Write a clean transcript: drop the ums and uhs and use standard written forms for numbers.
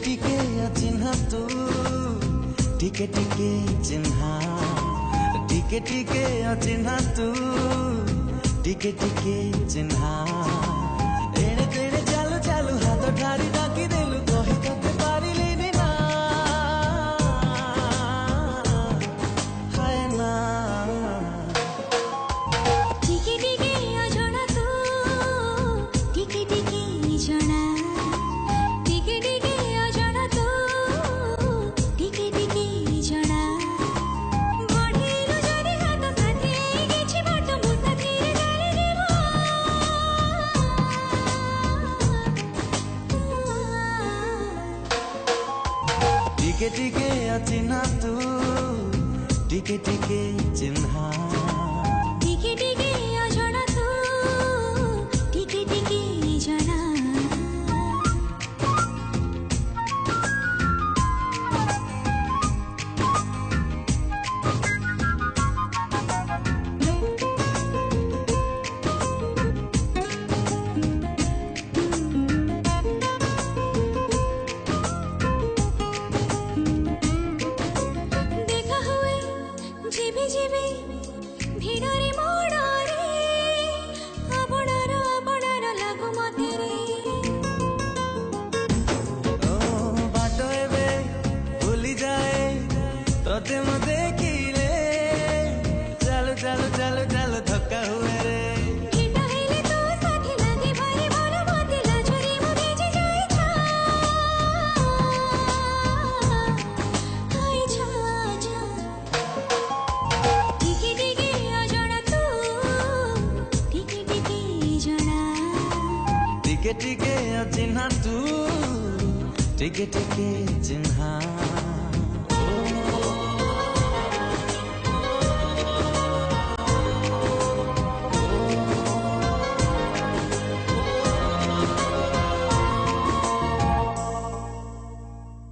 टिके अचिन्हा तू टिके टिके चिन्हा टिके टिके अचिन्हा तू टिके टिके चिन्हा एणे तेणे चालू चालू हाथ ठारी डाकी देलु कही तते पारिलिनी ना हाय ना टिके टिके अजଣା तू टिके टिके जଣା टिके टिके अजଣା तू टिके टिके जଣା बढ़ेलु जरे हाथ साथी गेछि बाट मो साथी गाड़ी देबो टिके टिके अचिन्हा तू टिके टिके चिन्हा टिके टिके अजଣା तू टिके टिके जଣା देखा हुए जीवी जीवी भिड़रे मोड़रे आपणार लागु मते रे ओ बाट एबे भूली जाए तोते म देखिले चल चल चल चल धक्का हुए रे ढिटा हेले तो साथी लागे भारी भर मते लाजरे मो भेजी जाय छा हाय छा छा टिके टिके अजଣା तू टिके टिके जଣା टिके टिके अचिन्हा तू टिके टिके चिन्हा